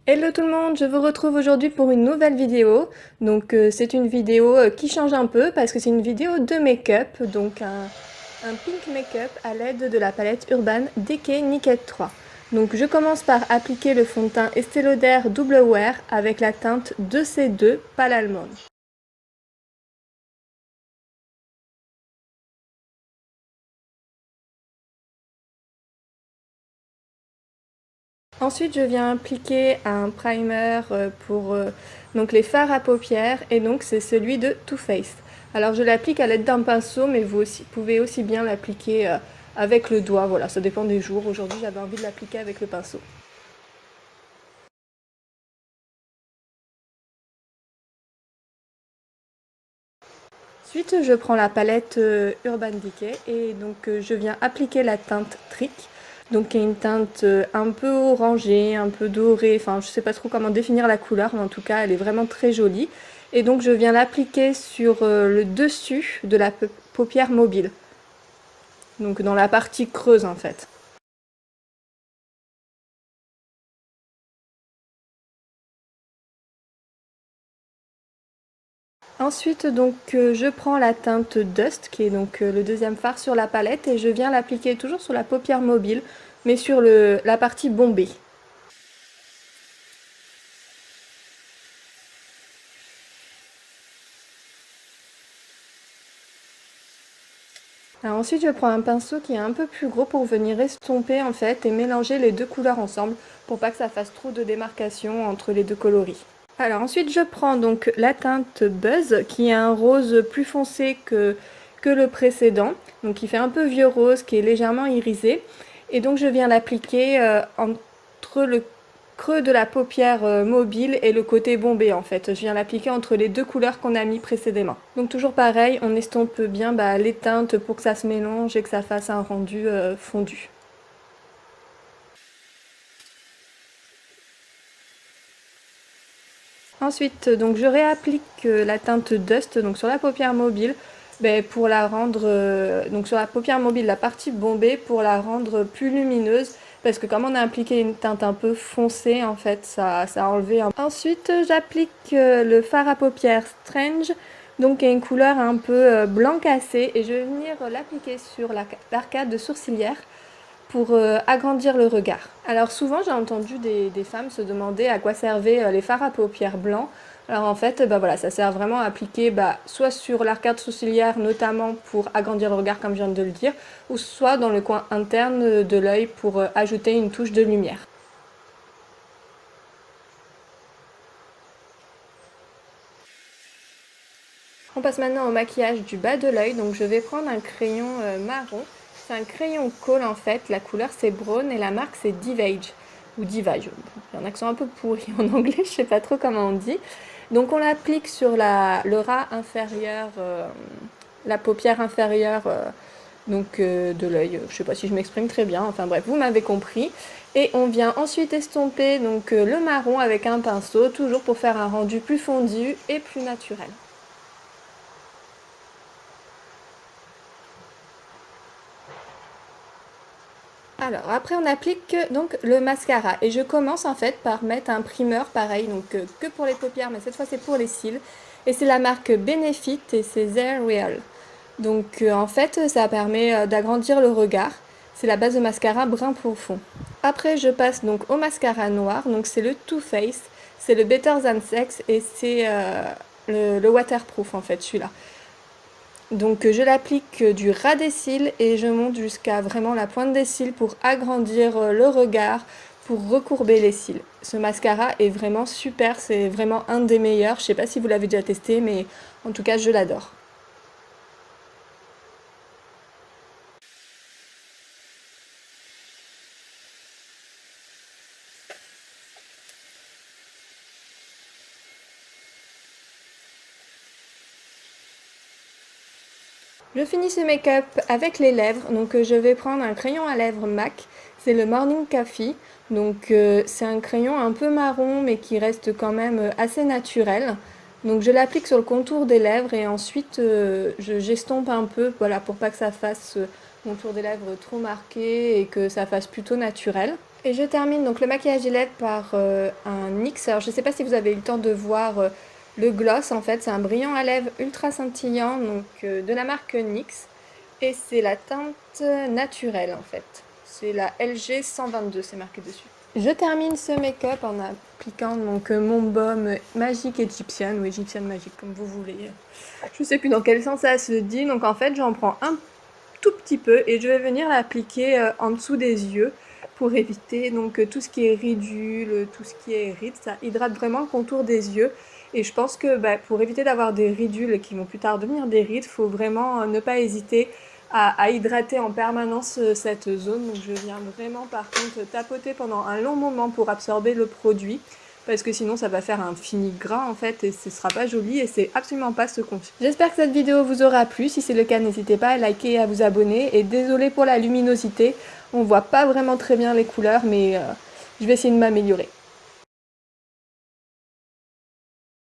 Hello tout le monde, je vous retrouve aujourd'hui pour une nouvelle vidéo. Donc c'est une vidéo qui change un peu parce que c'est une vidéo de make-up, donc un pink make-up à l'aide de la palette Urban Decay Naked 3. Donc je commence par appliquer le fond de teint Estée Lauder Double Wear avec la teinte 2C2 Pâle Almond. Ensuite, je viens appliquer un primer pour donc les fards à paupières et donc c'est celui de Too Faced. Alors je l'applique à l'aide d'un pinceau, mais vous pouvez aussi bien l'appliquer avec le doigt. Voilà, ça dépend des jours. Aujourd'hui, j'avais envie de l'appliquer avec le pinceau. Ensuite, je prends la palette Urban Decay et donc je viens appliquer la teinte Trick. Donc qui est une teinte un peu orangée, un peu dorée, enfin je sais pas trop comment définir la couleur, mais en tout cas elle est vraiment très jolie. Et donc je viens l'appliquer sur le dessus de la paupière mobile. Donc dans la partie creuse en fait. Ensuite donc je prends la teinte Dust qui est donc le deuxième fard sur la palette et je viens l'appliquer toujours sur la paupière mobile mais sur la partie bombée. Alors ensuite je prends un pinceau qui est un peu plus gros pour venir estomper en fait et mélanger les deux couleurs ensemble pour pas que ça fasse trop de démarcation entre les deux coloris. Alors ensuite je prends donc la teinte Buzz qui est un rose plus foncé que le précédent, donc qui fait un peu vieux rose, qui est légèrement irisé. Et donc je viens l'appliquer entre le creux de la paupière mobile et le côté bombé en fait. Je viens l'appliquer entre les deux couleurs qu'on a mis précédemment. Donc toujours pareil, on estompe bien les teintes pour que ça se mélange et que ça fasse un rendu fondu. Ensuite, donc je réapplique la teinte Dust donc sur la paupière mobile pour la rendre donc sur la paupière mobile la partie bombée pour la rendre plus lumineuse parce que comme on a appliqué une teinte un peu foncée en fait ça a enlevé un... Ensuite j'applique le fard à paupières Strange donc qui a une couleur un peu blanc cassé et je vais venir l'appliquer sur l'arcade de sourcilière pour agrandir le regard. Alors souvent j'ai entendu des femmes se demander à quoi servaient les fards à paupières blancs. Alors en fait, voilà, ça sert vraiment à appliquer soit sur l'arcade sourcilière notamment pour agrandir le regard comme je viens de le dire, ou soit dans le coin interne de l'œil pour ajouter une touche de lumière. On passe maintenant au maquillage du bas de l'œil, donc je vais prendre un crayon marron. C'est un crayon colle en fait, la couleur c'est Brown et la marque c'est Divage ou Divage. Il y a un accent un peu pourri en anglais, je sais pas trop comment on dit. Donc on l'applique sur le ras inférieur, la paupière inférieure de l'œil. Je sais pas si je m'exprime très bien, enfin bref, vous m'avez compris. Et on vient ensuite estomper donc le marron avec un pinceau, toujours pour faire un rendu plus fondu et plus naturel. Alors après on applique donc le mascara et je commence en fait par mettre un primer pareil donc que pour les paupières mais cette fois c'est pour les cils et c'est la marque Benefit et c'est There Real. Donc en fait ça permet d'agrandir le regard. C'est la base de mascara brun profond. Après je passe donc au mascara noir donc c'est le Too Faced, c'est le Better Than Sex et c'est le waterproof en fait celui-là. Donc je l'applique du ras des cils et je monte jusqu'à vraiment la pointe des cils pour agrandir le regard, pour recourber les cils. Ce mascara est vraiment super, c'est vraiment un des meilleurs. Je sais pas si vous l'avez déjà testé, mais en tout cas je l'adore. Je finis ce make-up avec les lèvres, donc je vais prendre un crayon à lèvres MAC, c'est le Morning Coffee, donc c'est un crayon un peu marron mais qui reste quand même assez naturel. Donc je l'applique sur le contour des lèvres et ensuite j'estompe un peu voilà, pour pas que ça fasse contour des lèvres trop marqué et que ça fasse plutôt naturel. Et je termine donc le maquillage des lèvres par un NYX. Alors je ne sais pas si vous avez eu le temps de voir le gloss, en fait c'est un brillant à lèvres ultra scintillant donc de la marque NYX. Et c'est la teinte naturelle en fait. C'est la LG 122, c'est marqué dessus. Je termine ce make-up en appliquant donc mon baume magique égyptienne ou égyptienne magique comme vous voulez. Je sais plus dans quel sens ça se dit. Donc en fait j'en prends un tout petit peu et je vais venir l'appliquer en dessous des yeux pour éviter donc tout ce qui est ridule, tout ce qui est rides. Ça hydrate vraiment le contour des yeux. Et je pense que pour éviter d'avoir des ridules qui vont plus tard devenir des rides, il faut vraiment ne pas hésiter à hydrater en permanence cette zone. Donc je viens vraiment par contre tapoter pendant un long moment pour absorber le produit. Parce que sinon ça va faire un fini gras en fait et ce sera pas joli et c'est absolument pas ce qu'on fait. J'espère que cette vidéo vous aura plu. Si c'est le cas, n'hésitez pas à liker et à vous abonner. Et désolé pour la luminosité, on voit pas vraiment très bien les couleurs mais je vais essayer de m'améliorer.